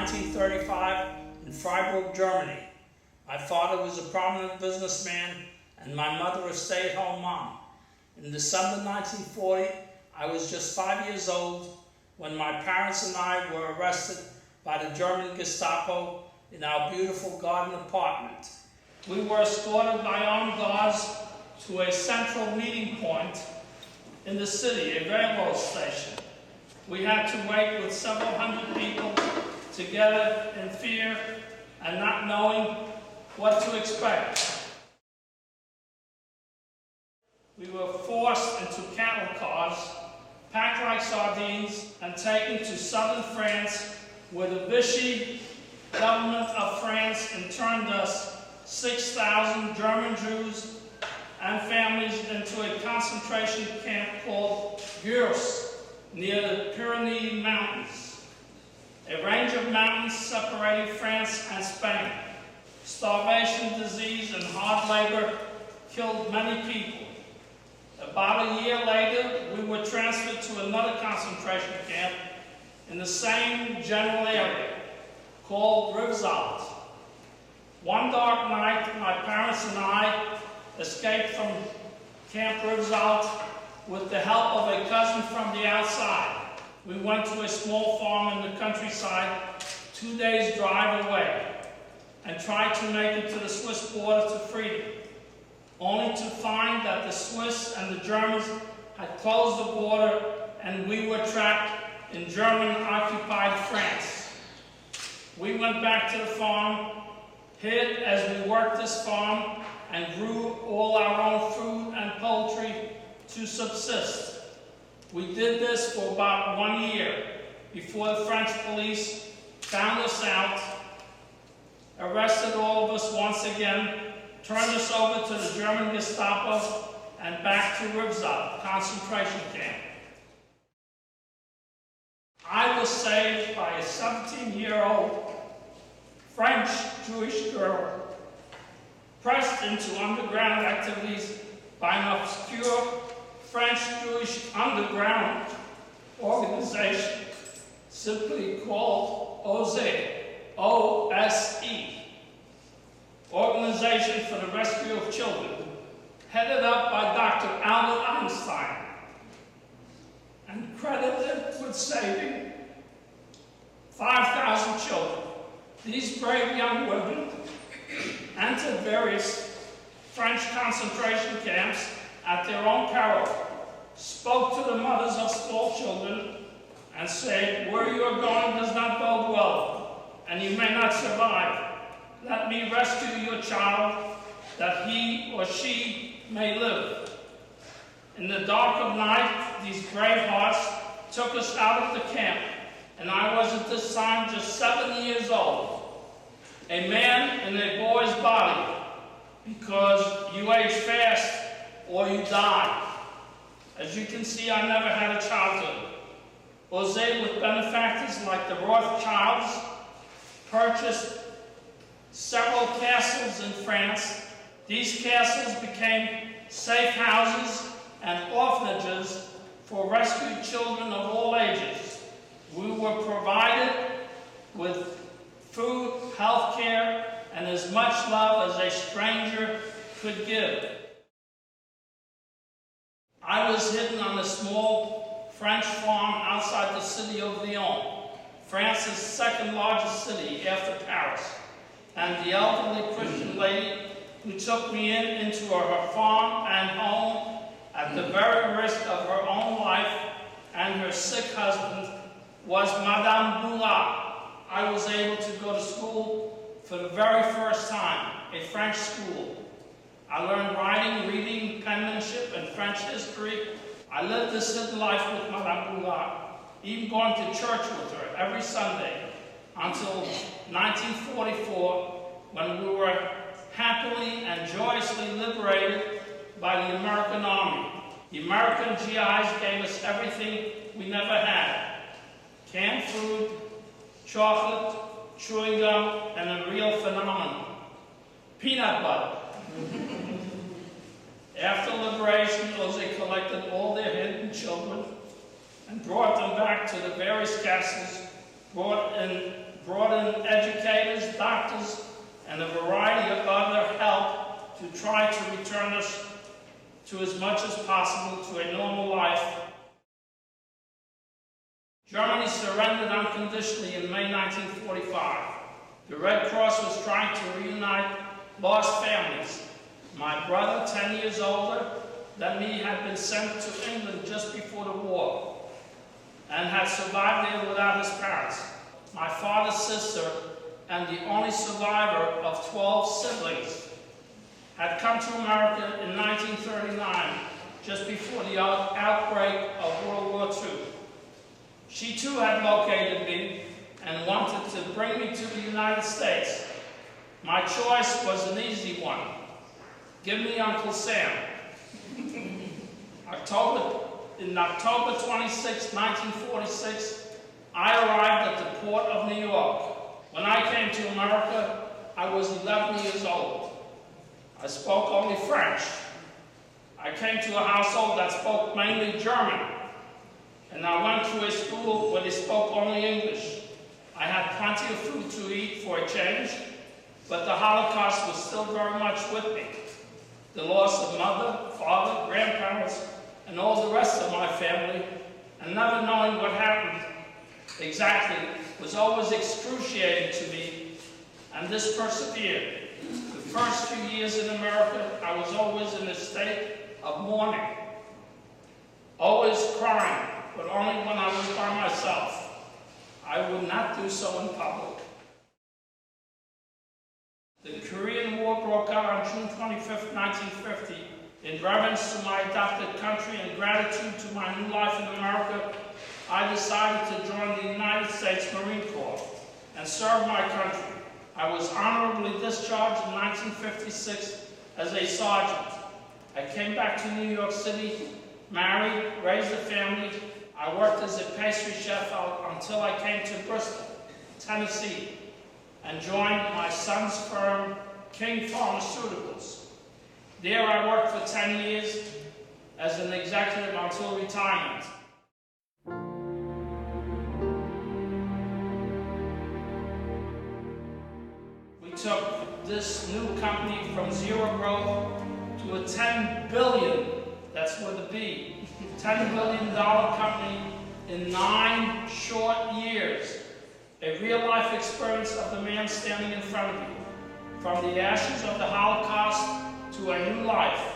1935 in Freiburg, Germany. My father was a prominent businessman and my mother a stay-at-home mom. In December 1940, I was just 5 years old when my parents and I were arrested by the German Gestapo in our beautiful garden apartment. We were escorted by armed guards to a central meeting point in the city, a railroad station. We had to wait with several hundred people together in fear and not knowing what to expect. We were forced into cattle cars, packed like sardines, and taken to southern France, where the Vichy government of France interned us, 6,000 German Jews and families, into a concentration camp called JARVIS, near the Pyrenees Mountains, a range of mountains separating France and Spain. Starvation, disease, and hard labor killed many people. About a year later, we were transferred to another concentration camp in the same general area, called Rivesalt. One dark night, my parents and I escaped from Camp Rivesalt with the help of a cousin from the outside. We went to a small farm in the countryside, 2 days' drive away, and tried to make it to the Swiss border to freedom, only to find that the Swiss and the Germans had closed the border and we were trapped in German-occupied France. We went back to the farm, hid as we worked this farm, and grew all our own food and poultry to subsist. We did this for about 1 year before the French police found us out, arrested all of us once again, turned us over to the German Gestapo, and back to Rivesalt concentration camp. I was saved by a 17-year-old French Jewish girl pressed into underground activities by an obscure French Jewish underground organization simply called OSE, O-S-E, Organization for the Rescue of Children, headed up by Dr. Albert Einstein, and credited with saving 5,000 children. These brave young women entered various French concentration camps at their own peril, spoke to the mothers of small children, and said, "Where you are going does not bode well, and you may not survive. Let me rescue your child, that he or she may live." In the dark of night, these brave hearts took us out of the camp, and I was at this time just 7 years old, a man in a boy's body, because you age fast or you die. As you can see, I never had a childhood. Jose, with benefactors like the Rothschilds, purchased several castles in France. These castles became safe houses and orphanages for rescued children of all ages. We were provided with food, health care, and as much love as a stranger could give. I was hidden on a small French farm outside the city of Lyon, France's second largest city after Paris, and the elderly Christian lady who took me into her farm and home at the very risk of her own life and her sick husband was Madame Boulard. I was able to go to school for the very first time, a French school. I learned writing, reading, penmanship, and French history. I lived this hidden life with Madame Boulard, even going to church with her every Sunday until 1944, when we were happily and joyously liberated by the American Army. The American GIs gave us everything we never had: canned food, chocolate, chewing gum, and a real phenomenon: peanut butter. After liberation, Jose collected all their hidden children and brought them back to the various castles, brought in brought in educators, doctors, and a variety of other help to try to return us to as much as possible to a normal life. Germany surrendered unconditionally in May 1945. The Red Cross was trying to reunite lost families. My brother, 10 years older than me, had been sent to England just before the war and had survived there without his parents. My father's sister, and the only survivor of 12 siblings, had come to America in 1939, just before the outbreak of World War II. She too had located me and wanted to bring me to the United States. My choice was an easy one. Give me Uncle Sam. In October 26, 1946, I arrived at the port of New York. When I came to America, I was 11 years old. I spoke only French. I came to a household that spoke mainly German, and I went to a school where they spoke only English. I had plenty of food to eat for a change, but the Holocaust was still very much with me. The loss of mother, father, grandparents, and all the rest of my family, and never knowing what happened exactly, was always excruciating to me, and this persevered. The first few years in America, I was always in a state of mourning, always crying, but only when I was by myself. I would not do so in public. The Korean War broke out on June 25, 1950. In reverence to my adopted country and gratitude to my new life in America, I decided to join the United States Marine Corps and serve my country. I was honorably discharged in 1956 as a sergeant. I came back to New York City, married, raised a family. I worked as a pastry chef until I came to Bristol, Tennessee, and joined my son's firm, King Pharmaceuticals. There I worked for 10 years as an executive until retirement. We took this new company from zero growth to a 10 billion, that's with a B, $10 billion company in 9 short years. A real-life experience of the man standing in front of you. From the ashes of the Holocaust to a new life.